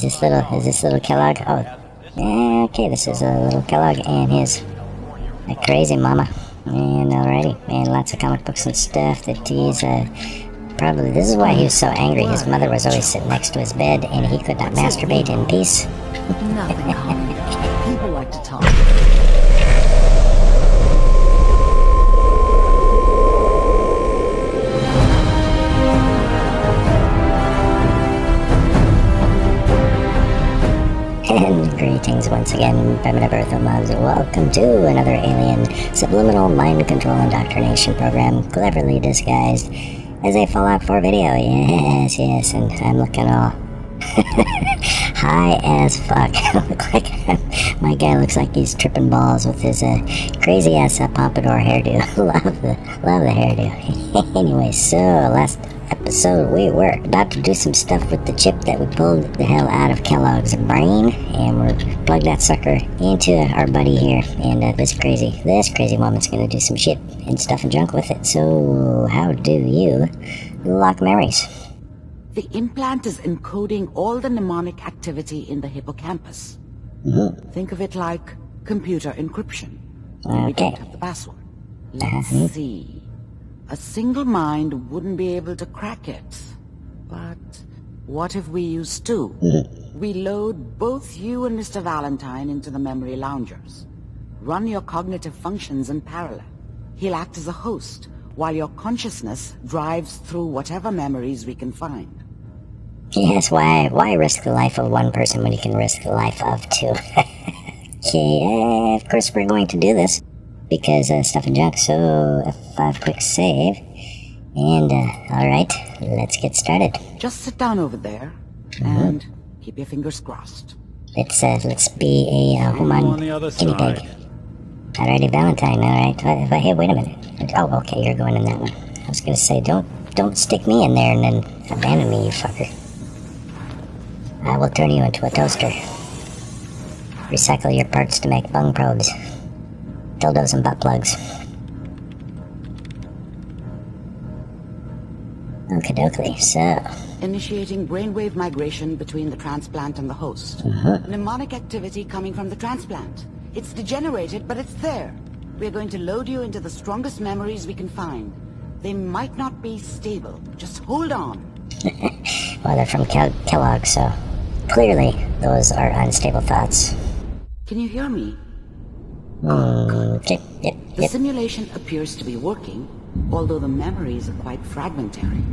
Is this little Kellogg? Oh, okay, this is a little Kellogg and his crazy mama. And alrighty, and lots of comic books and stuff that he's, probably, this is why he was so angry. His mother was always sitting next to his bed and he could not masturbate in peace. Nothing common. People like to talk. And greetings once again, primitive Earth mods. Welcome to another alien subliminal mind control indoctrination program, cleverly disguised as a Fallout 4 video. Yes, and I'm looking all high as fuck. My guy looks like he's tripping balls with his crazy ass pompadour hairdo. love the hairdo. Anyway, so last episode we were about to do some stuff with the chip that we pulled the hell out of Kellogg's brain, and we're plug that sucker into our buddy here, and this crazy woman's gonna do some shit and stuff and junk with it. So how do you lock memories? The implant is encoding all the mnemonic activity in the hippocampus. Think of it like computer encryption. We don't have the password. Let's see. A single mind wouldn't be able to crack it. But what if we use two? We load both you and Mr. Valentine into the memory loungers. Run your cognitive functions in parallel. He'll act as a host, while your consciousness drives through whatever memories we can find. Yes, why risk the life of one person when you can risk the life of two? Okay, of course we're going to do this, because stuff and junk. So F5 quick save, and alright, let's get started. Just sit down over there and keep your fingers crossed. Let's be a human guinea pig. Alrighty, Valentine. Alright, hey, wait a minute. Oh, okay, you're going in that one. I was gonna say, don't stick me in there and then abandon me, you fucker. I will turn you into a toaster. Recycle your parts to make bung probes, dildos and butt plugs. Okie dokie, so... Initiating brainwave migration between the transplant and the host. Mnemonic activity coming from the transplant. It's degenerated, but it's there. We're going to load you into the strongest memories we can find. They might not be stable. Just hold on. Well, they're from Kellogg, so clearly those are unstable thoughts. Can you hear me? Yep. The simulation appears to be working, although the memories are quite fragmentary.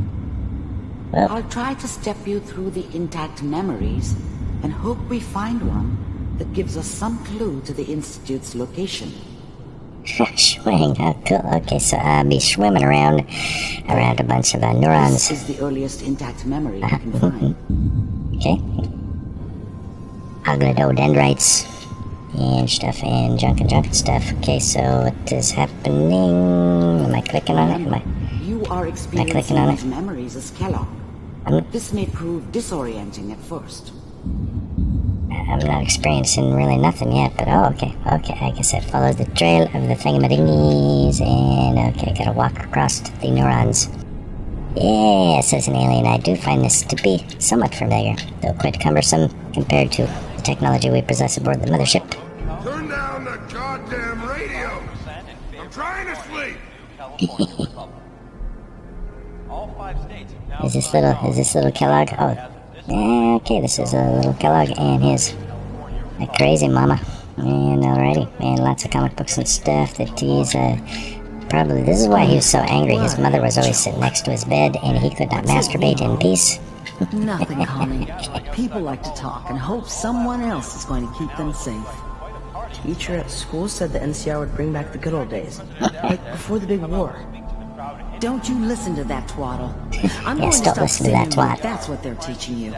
Well, I'll try to step you through the intact memories and hope we find one that gives us some clue to the Institute's location. Swing, cool. Okay, so I'll be swimming around a bunch of neurons. This is the earliest intact memory we can find. Okay. Oglodendrites and stuff and junk and stuff. Okay, so what is happening? Am I clicking on it? You are experiencing these memories as Kellogg. This may prove disorienting at first. I'm not experiencing really nothing yet, but okay, I guess I followed the trail of the thingamadingies, and okay, gotta walk across the neurons. Yeah, says an alien, I do find this to be somewhat familiar, though quite cumbersome compared to the technology we possess aboard the mothership. Turn down the goddamn radio! I'm trying to sleep! Is this little Kellogg? Oh, okay, this is a little Kellogg and his crazy mama. And alrighty, and lots of comic books and stuff that he's, probably, this is why he was so angry. His mother was always sitting next to his bed and he could not masturbate in peace. Nothing common. People like to talk and hope someone else is going to keep them safe. Teacher at school said the NCR would bring back the good old days, like before the big war. Don't you listen to that twaddle. I'm Yes, going don't listen to that twat. That's what they're teaching you.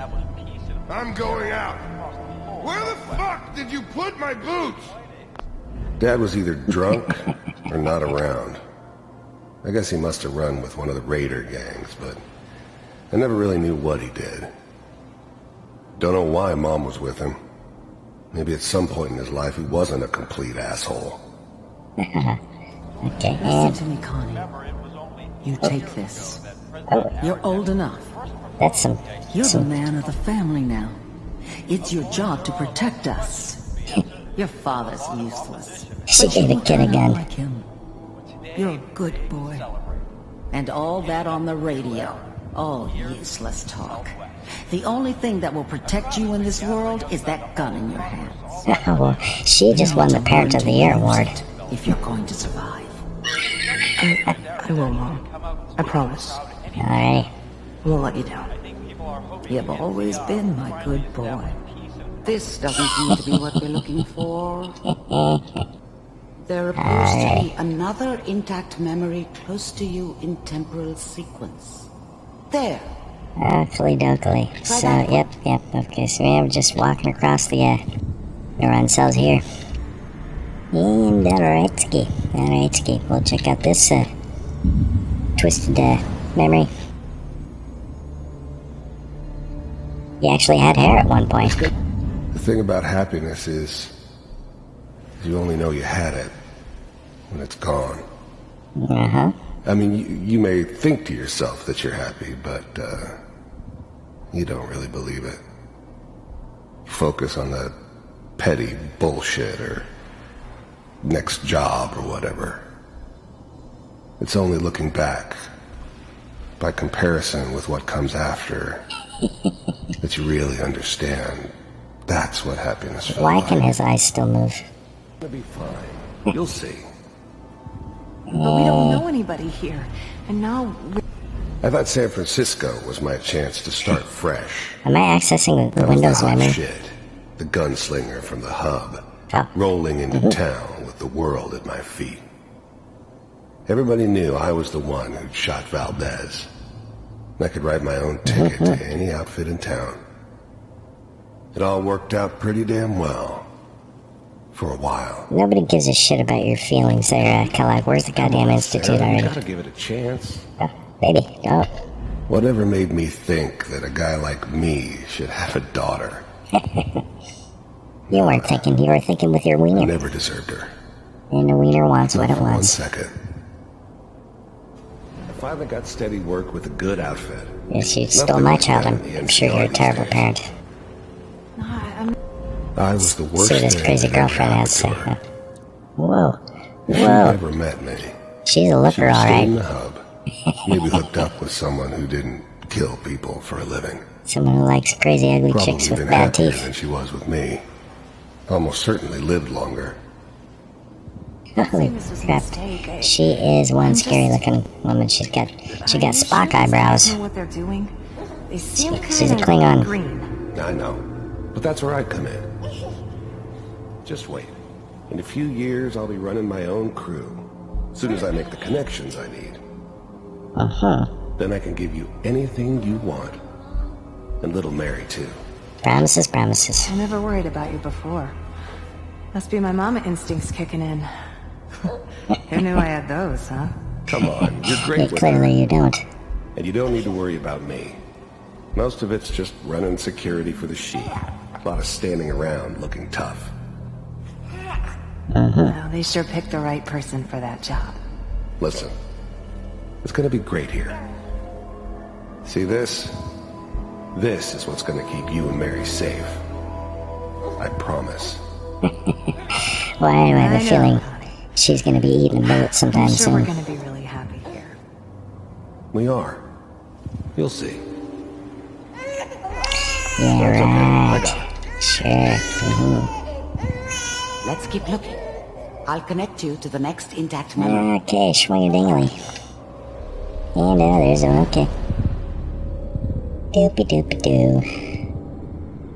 I'm going out. Where the fuck did you put my boots? Dad was either drunk or not around. I guess he must have run with one of the raider gangs, but I never really knew what he did. Don't know why Mom was with him. Maybe at some point in his life he wasn't a complete asshole. Okay, Listen to me, Connie. You take this. You're old enough. That's You're the man of the family now. It's your job to protect us. Your father's useless. She gave a kid a gun. Like him. You're a good boy. And all that on the radio. All useless talk. The only thing that will protect you in this world is that gun in your hands. Oh, well, she just won the Parent of the Year award. If you're going to survive. I will, Mom. I promise. Alright. I won't let you down. You've always been my good boy. This doesn't seem to be what we're looking for. There appears to be another intact memory close to you in temporal sequence. There. Oakley dokley. So, yep. Okay, so we're just walking across the neuron cells here. And alright, we'll check out this twisted memory. He actually had hair at one point. The thing about happiness is you only know you had it when it's gone. Uh-huh. I mean, you may think to yourself that you're happy, but you don't really believe it. Focus on the petty bullshit or next job or whatever. It's only looking back, by comparison with what comes after, that you really understand. That's what happiness feels Why like. can his eyes still move? It'll be fine. You'll see. But we don't know anybody here, and now... I thought San Francisco was my chance to start fresh. Am I accessing the That was Windows the hot memory? shit. The gunslinger from the hub, Oh. rolling into town with the world at my feet. Everybody knew I was the one who'd shot Valdez. I could write my own ticket to any outfit in town. It all worked out pretty damn well. For a while. Nobody gives a shit about your feelings there, Kellogg. Where's the goddamn institute Sarah, you already? gotta give it a chance. Oh, baby, oh. Whatever made me think that a guy like me should have a daughter? You weren't thinking, you were thinking with your I wiener. never deserved her. And the wiener wants what Not it for 1 wants. second. I finally got steady work with a good outfit. If you stole Nothing my like child, that I'm in the sure you're a NCR terrible these days. parent. I was the worst See what this thing crazy that ever girlfriend has to say. happened to Huh? her. Whoa. If she'd Whoa. never met me, She's a she looker, would stay alright. in the hub. Maybe hooked up with someone who didn't kill people for a living. Someone who likes crazy, ugly Probably chicks been with bad happier teeth. than she was with me. Almost certainly lived longer. Holy crap. She is one scary looking woman. She's got Spock eyebrows. know what they're doing? They seem She's a kind of Klingon. green. I know. But that's where I come in. Just wait. In a few years, I'll be running my own crew. As soon as I make the connections I need. Uh-huh. Then I can give you anything you want. And little Mary, too. Promises, promises. I never worried about you before. Must be my mama instincts kicking in. Who knew I had those, huh? Come on, you're Yeah, great with clearly her. you don't. And you don't need to worry about me. Most of it's just running security for the sheep. A lot of standing around looking tough. Well, they sure picked the right person for that job. Listen, it's gonna be great here. See this? This is what's gonna keep you and Mary safe. I promise. Well, anyway, I have a I know, feeling honey. she's gonna be eating a bullet sometime I'm sure we're soon. gonna be really happy here. We are. You'll see. Yeah, I right. got it. Sure. Let's keep looking. I'll connect you to the next intact memory. Okay, swing-a-dingly. And there's one, okay. Doopy-doopy-doo.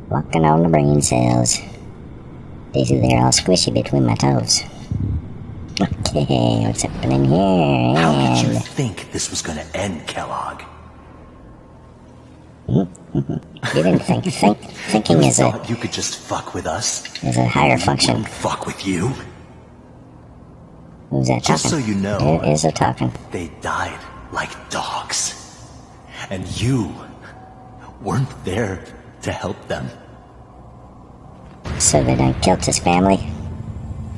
Walking on the brain cells. They're all squishy between my toes. Okay, what's happening here? How did you And think this was gonna end, Kellogg? you didn't think. Thinking You is a thought you could just fuck with us? higher We function. wouldn't fuck with you? Who's that talking? Just so you know. Who is it talking? They died like dogs. And you weren't there to help them. So they done killed his family?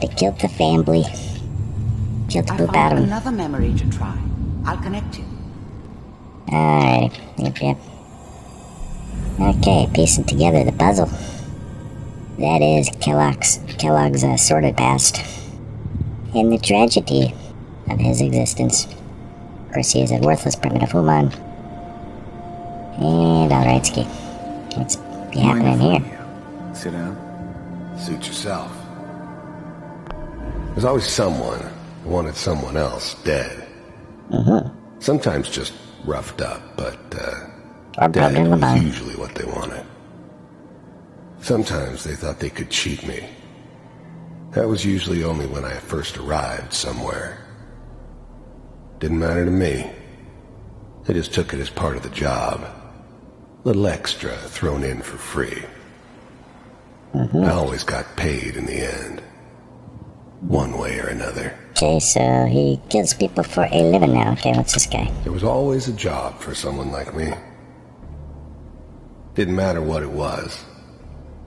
They killed the family. Killed the I poop out found of him. another memory to try. I'll connect you. Alright, yep. Okay, piecing together the puzzle. That is Kellogg's sordid past. And the tragedy of his existence. Of course, he is a worthless primitive human. And alright, Ski. What's happening here? Sit down. Suit yourself. There's always someone who wanted someone else dead. Sometimes just roughed up, but dead was usually what they wanted. Sometimes they thought they could cheat me. That was usually only when I first arrived somewhere. Didn't matter to me. They just took it as part of the job. A little extra thrown in for free. I always got paid in the end. One way or another. Okay, so he kills people for a living now. Okay, what's this guy? There was always a job for someone like me. Didn't matter what it was.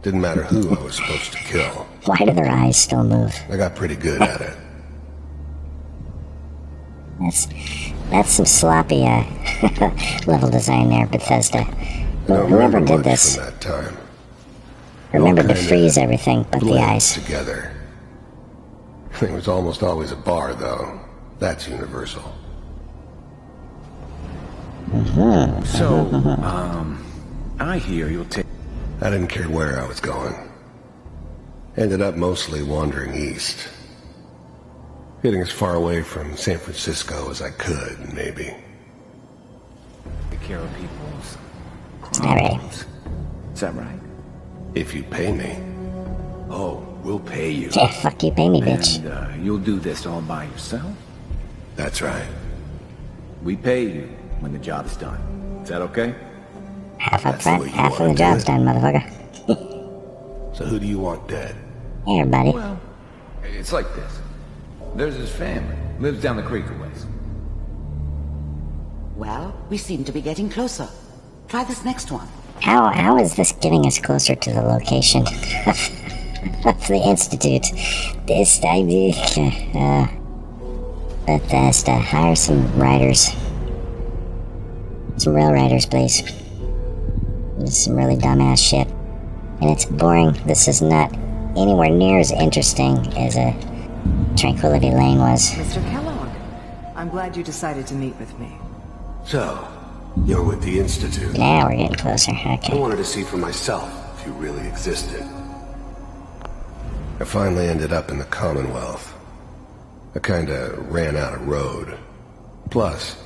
Didn't matter who I was supposed to kill. Why do their eyes still move? I got pretty good at it. That's some sloppy level design there, Bethesda. Whoever did this from that time. remembered to freeze everything but the eyes. Together. There was almost always a bar, though. That's universal. So, I hear you'll take... I didn't care where I was going. Ended up mostly wandering east. Getting as far away from San Francisco as I could, maybe. Take care of people's... Alright. Is that right? If you pay me. Oh, we'll pay you. Yeah, fuck you, pay me, bitch. And you'll do this all by yourself? That's right. We pay you when the job is done. Is that okay? Half up front, half of the job's done, motherfucker. So who do you want dead? Hey, everybody. Well, it's like this. There's his family. Lives down the creek a ways. Well, we seem to be getting closer. Try this next one. How is this getting us closer to the location of the Institute? This idea... Bethesda, hire some writers. Some real writers, please. This is some really dumbass shit. And it's boring. This is not anywhere near as interesting as a Tranquility Lane was. Mr. Kellogg, I'm glad you decided to meet with me. So, you're with the Institute. Now we're getting closer, I okay. wanted to see for myself if you really existed. I finally ended up in the Commonwealth. I kinda ran out of road. Plus,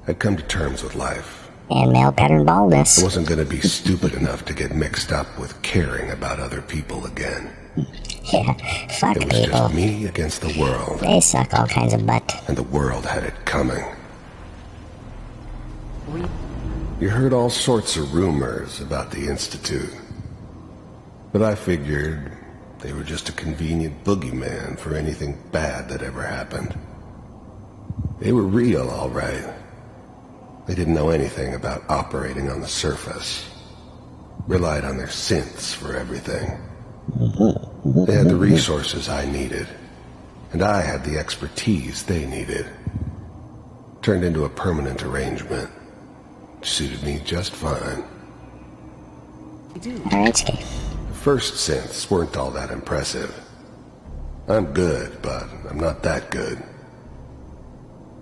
I'd come to terms with life. And male pattern baldness. I wasn't gonna be stupid enough to get mixed up with caring about other people again. Yeah, fuck It was people. just me against the world. They suck all kinds of butt. And the world had it coming. You heard all sorts of rumors about the Institute. But I figured they were just a convenient boogeyman for anything bad that ever happened. They were real, all right. They didn't know anything about operating on the surface. Relied on their synths for everything. They had the resources I needed. And I had the expertise they needed. Turned into a permanent arrangement. Suited me just fine. Alright, Ski. The first synths weren't all that impressive. I'm good, but I'm not that good.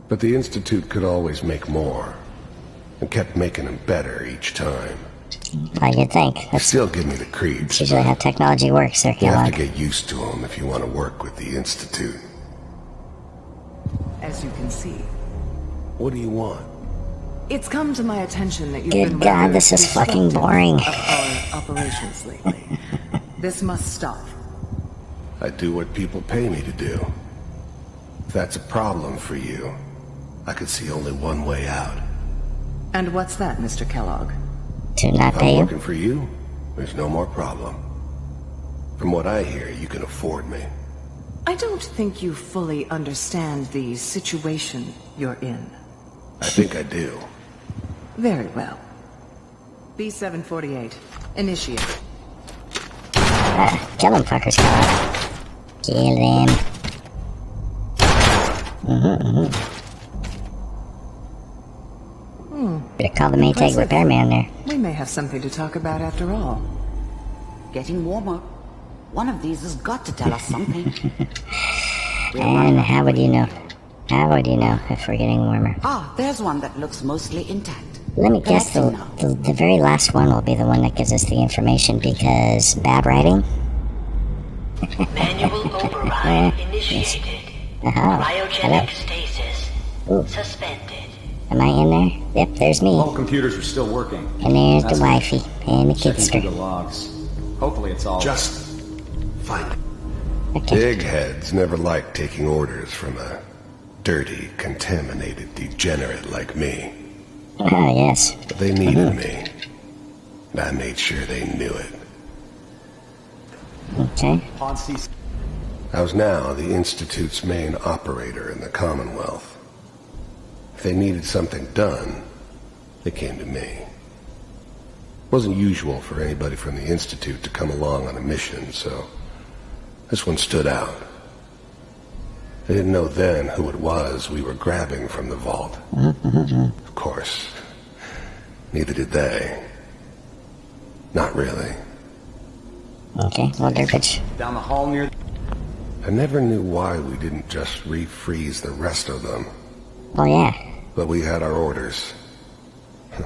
But the Institute could always make more. And kept making them better each time. Like you'd think. They That's still give me the creeps. usually how technology works there, You have to Kellogg. get used to them if you want to work with the Institute. As you can see, What do you want? it's come to my attention that you've Good been God, rather this is fucking disruptive boring. of our operations lately. This must stop. I do what people pay me to do. If that's a problem for you, I could see only one way out. And what's that, Mr. Kellogg? To not If pay I'm you? working for you, there's no more problem. From what I hear, you can afford me. I don't think you fully understand the situation you're in. I think I do. Very well. B-748, initiate. Kill them fuckers, Kellogg. Kill them. Better call the Maytag repairman there. We may have something to talk about after all. getting warmer. One of these has got to tell us something. And how would you know? How would you know if we're getting warmer? Ah, there's one that looks mostly intact. Let me guess, the very last one will be the one that gives us the information, because bad writing? Manual override initiated. Cryogenic stasis suspended. Am I in there? Yep, there's me. All computers are still working. And there's the wifey and the kidster. The logs. Hopefully it's all... Just find it. Okay. Big heads never liked taking orders from a dirty, contaminated degenerate like me. Oh, yes. But they needed me. And I made sure they knew it. Okay. I was now the Institute's main operator in the Commonwealth. If they needed something done, they came to me. It wasn't usual for anybody from the Institute to come along on a mission, so this one stood out. They didn't know then who it was we were grabbing from the vault. Of course, neither did they. Not really. Okay, well, Durkich. Down the hall near... I never knew why we didn't just refreeze the rest of them. Oh, yeah. But we had our orders. I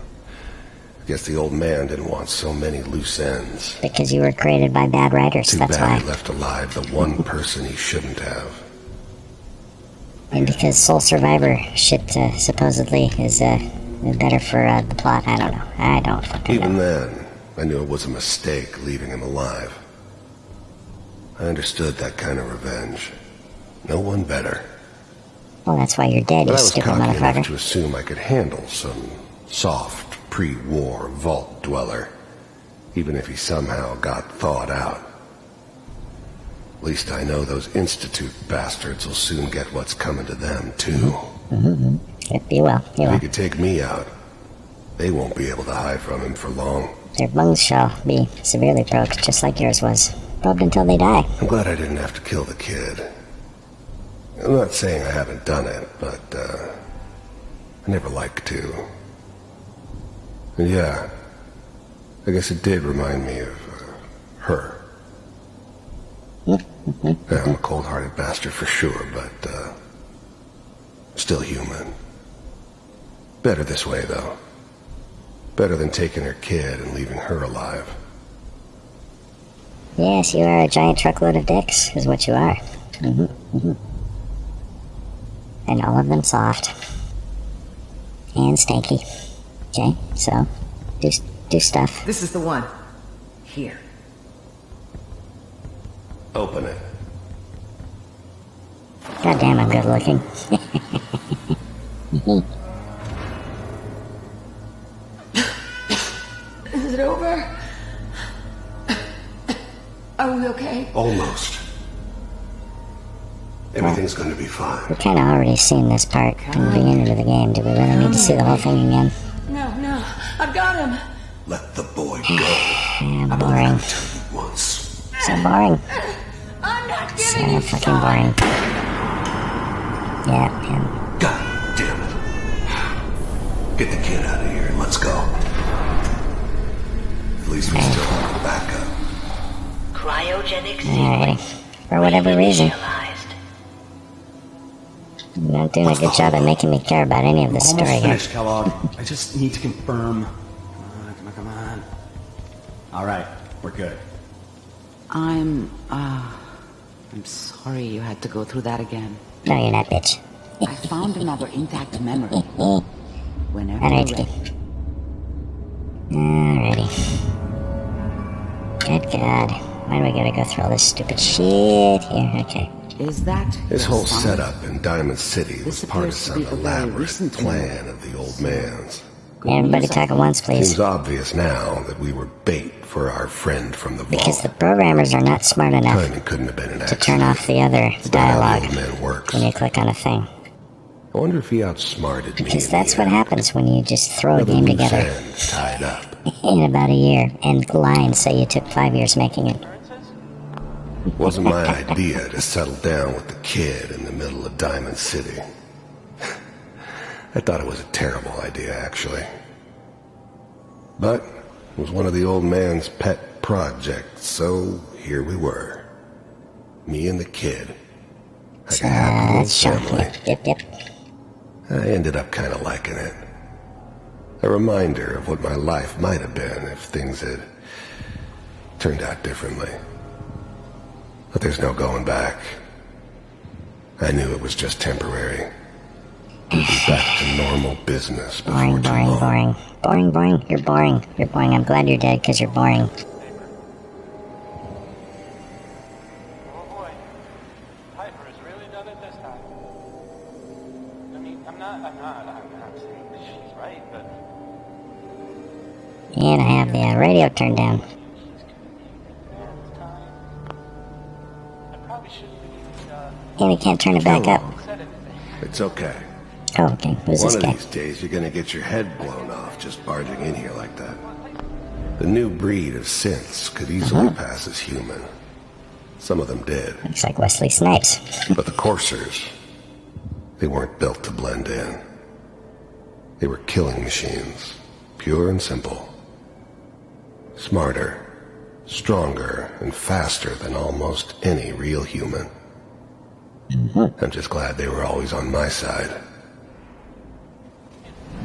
guess the old man didn't want so many loose ends. Because you were created by bad writers, Too that's bad why. he left alive the one person he shouldn't have. And because Soul Survivor shit supposedly is better for the plot. I don't know. I don't fucking know. Even then, I knew it was a mistake leaving him alive. I understood that kind of revenge. No one better. Well, that's why you're dead, But you I was stupid cocky enough motherfucker. to assume I could handle some soft, pre-war vault dweller, even if he somehow got thawed out. At least I know those Institute bastards will soon get what's coming to them, too. Yep, you will. You If will. he could take me out, they won't be able to hide from him for long. Their lungs shall be severely probed, just like yours was. Probed until they die. I'm glad I didn't have to kill the kid. I'm not saying I haven't done it, but, I never liked to. And yeah, I guess it did remind me of, her. Yeah, I'm a cold-hearted bastard for sure, but, still human. Better this way, though. Better than taking her kid and leaving her alive. Yes, you are a giant truckload of dicks, is what you are. And all of them soft. And stanky. Okay, so, do stuff. This is the one. Here. Open it. God damn, I'm good looking. Is it over? Are we okay? Almost. Everything's gonna be fine. We've kind of already seen this part in the beginning of the game. Do we really need to see the whole thing again? No, I've got him. Let the boy go. Yeah, boring. Once. So boring. I'm not giving So you fucking time. boring. Yeah, him. God damn it. Get the kid out of here and let's go. At least we still have a backup. Cryogenic Alrighty. sequence For whatever reason. reinitialized. You're not doing a good job at making me care about any of this story Almost here. finished, Kellogg. I just need to confirm. Come on. All right, we're good. I'm sorry you had to go through that again. No, you're not, bitch. I found another intact memory. Whenever Alright, you're ready. Alrighty. Good God. Why do we gotta go through all this stupid shit here? Okay. Is that This your whole son? setup in Diamond City was This part of appears to some be a very elaborate recent plan of the old man's. Everybody talk at once, please. Seems obvious now that we were bait for our friend from the vault. Because the programmers are not smart enough Timing couldn't have been an to accident. turn off the other It's not how dialogue the old man works. when you click on a thing. I wonder if he outsmarted me. Because in that's the what end. happens when you just throw a Another game loose together end tied up. in about a year, and lines say you took 5 years making it. Wasn't my idea to settle down with the kid in the middle of Diamond City. I thought it was a terrible idea, actually. But it was one of the old man's pet project, so here we were. Me and the kid. Like a happy little family. Yep. I ended up kind of liking it. A reminder of what my life might have been if things had turned out differently. But there's no going back. I knew it was just temporary. We'd be back to normal business before too long. Boring. You're boring. I'm glad you're dead because you're boring. Oh boy. Piper has really done it this time. I mean, I'm not saying that she's right, but... And I have the radio turned down. And we can't turn it back up. It's okay. Oh, okay. Who's this guy? One of these days, you're gonna get your head blown off just barging in here like that. The new breed of synths could easily pass as human. Some of them did. Looks like Wesley Snipes. But the coursers, they weren't built to blend in. They were killing machines, pure and simple. Smarter, stronger, and faster than almost any real human. I'm just glad they were always on my side.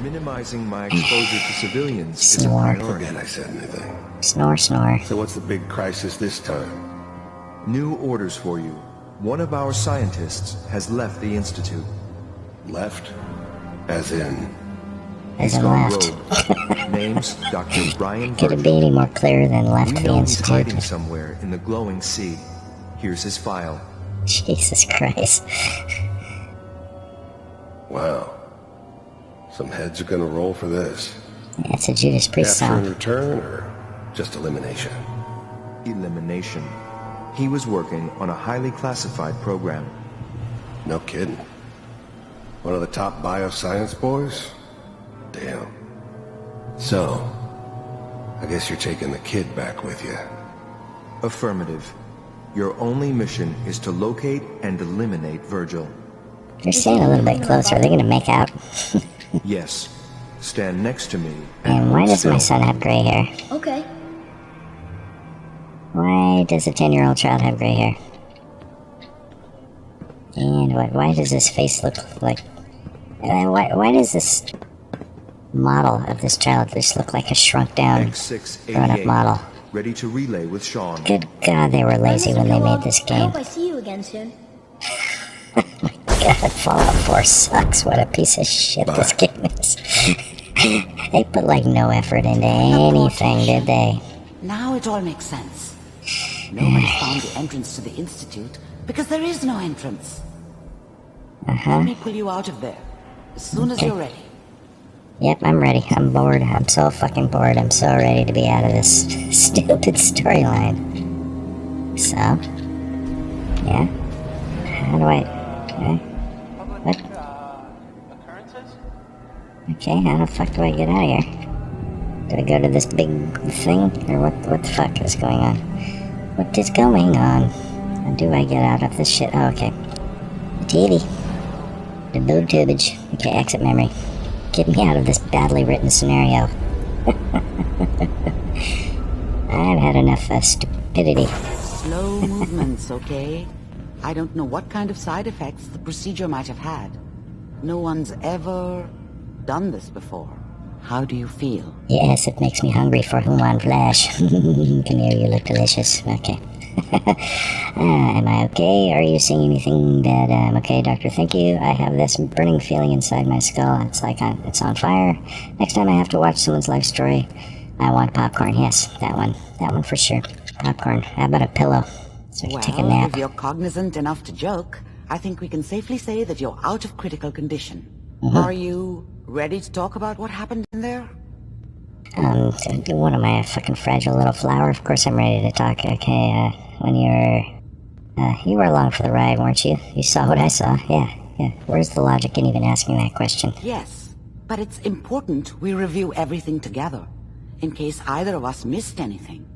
Minimizing my exposure to civilians is a Snore. priority. Forget I said anything. Snore. So what's the big crisis this time? New orders for you. One of our scientists has left the Institute. Left? As in... As in left. Name's Dr. Brian Could it be any more clear than left We the know he's Institute? hiding somewhere in the glowing sea. Here's his file. Jesus Christ. Wow. Some heads are gonna roll for this. That's a Judas Priest Capture and song. return, or just elimination? Elimination. He was working on a highly classified program. No kidding. One of the top bioscience boys? Damn. So, I guess you're taking the kid back with you. Affirmative. Your only mission is to locate and eliminate Virgil. They're staying a little bit closer. Are they gonna make out? Yes. Stand next to me. And why does my son have gray hair? Okay. Why does a 10-year-old child have gray hair? And why does his face look like... why does this model of this child just look like a shrunk-down, grown-up model? Ready to relay with Sean. Good God, they were lazy when they made this I game. hope I see you again soon. God, Fallout 4 sucks. What a piece of shit this game is. They put like no effort into anything, did they? Now it all makes sense. Nobody found the entrance to the Institute because there is no entrance. Let me pull you out of there as soon as you're ready. Yep, I'm ready. I'm bored. I'm so fucking bored. I'm so ready to be out of this stupid storyline. So? Yeah? How do I... Okay. What? Okay, how the fuck do I get out of here? Do I go to this big thing? Or what the fuck is going on? What is going on? How do I get out of this shit? Oh, okay. The TV. The boob tubage. Okay, exit memory. Get me out of this badly written scenario. I've had enough stupidity. Slow movements, okay? I don't know what kind of side effects the procedure might have had. No one's ever done this before. How do you feel? Yes, it makes me hungry for human flesh. Come here, you look delicious. Okay. Am I okay? Are you seeing anything that I'm okay, Doctor? Thank you. I have this burning feeling inside my skull. It's like it's on fire. Next time I have to watch someone's life story, I want popcorn. Yes, that one. That one for sure. Popcorn. How about a pillow? So I can take a nap. If you're cognizant enough to joke, I think we can safely say that you're out of critical condition. Are you ready to talk about what happened in there? What am I, a fucking fragile little flower? Of course I'm ready to talk. Okay, when you were along for the ride, weren't you? You saw what I saw. Yeah. Where's the logic in even asking that question? Yes, but it's important we review everything together, in case either of us missed anything.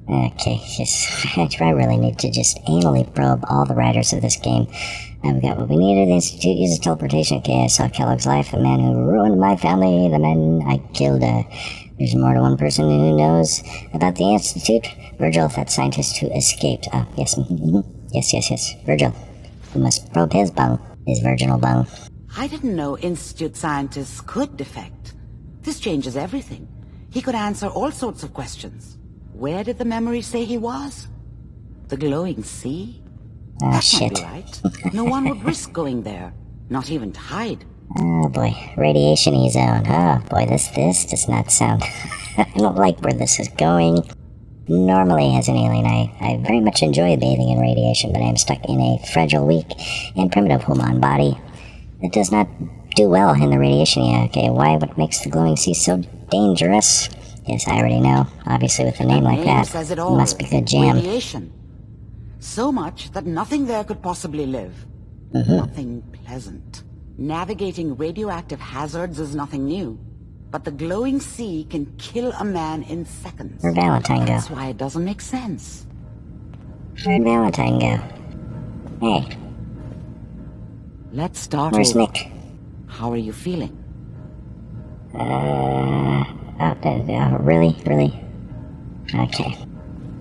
Okay, I really need to just anally probe all the writers of this game. I've got what we needed. The Institute uses teleportation. Okay, I saw Kellogg's life, the man who ruined my family, the man I killed. There's more to one person who knows about the Institute. Virgil, that scientist who escaped. Oh, yes. Yes. Virgil. We must probe his bung. His virginal bung. I didn't know Institute scientists could defect. This changes everything. He could answer all sorts of questions. Where did the memory say he was? The glowing sea? Oh, that shit. Might be right. No one would risk going there. Not even to hide. Oh boy, radiation-y zone. Oh boy, this does not sound... I don't like where this is going. Normally, as an alien, I very much enjoy bathing in radiation, but I am stuck in a fragile, weak, and primitive human body that does not do well in the radiation. Yeah, okay, what makes the glowing sea so dangerous? Yes, I already know. Obviously, with a name like that, says it it all. must be good jam. Radiation. So much that nothing there could possibly live. Nothing pleasant. Navigating radioactive hazards is nothing new. But the glowing sea can kill a man in seconds. Where'd Valentine go? That's why it doesn't make sense. Where'd Valentine go? Hey. Let's start Where's over. Nick? How are you feeling? Really?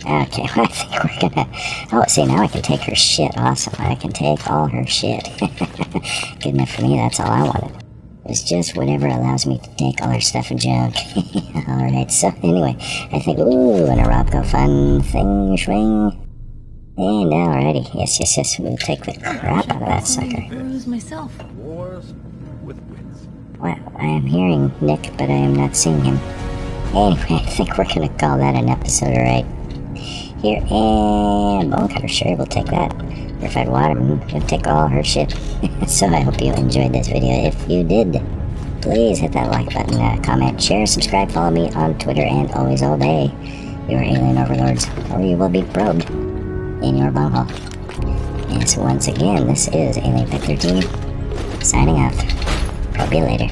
Okay, I think we're gonna... Oh, see, now I can take her shit. Awesome, I can take all her shit. Good enough for me, that's all I wanted. It's just whatever allows me to take all her stuff and junk. Alright, so anyway, I think, ooh, an Arabco fun thing, swing. And alrighty, yes, we'll take the crap out of that sucker. Bruise myself. Wars with wits. Well, I am hearing Nick, but I am not seeing him. Anyway, I think we're gonna call that an episode, alright? Here, and bone cutter, sure, we'll take that. Purified water, we'll take all her shit. So I hope you enjoyed this video. If you did, please hit that like button, comment, share, subscribe, follow me on Twitter, and always obey your alien overlords, or you will be probed in your bunghole. And so once again, this is Alien Pick 13, signing off. Probe you later.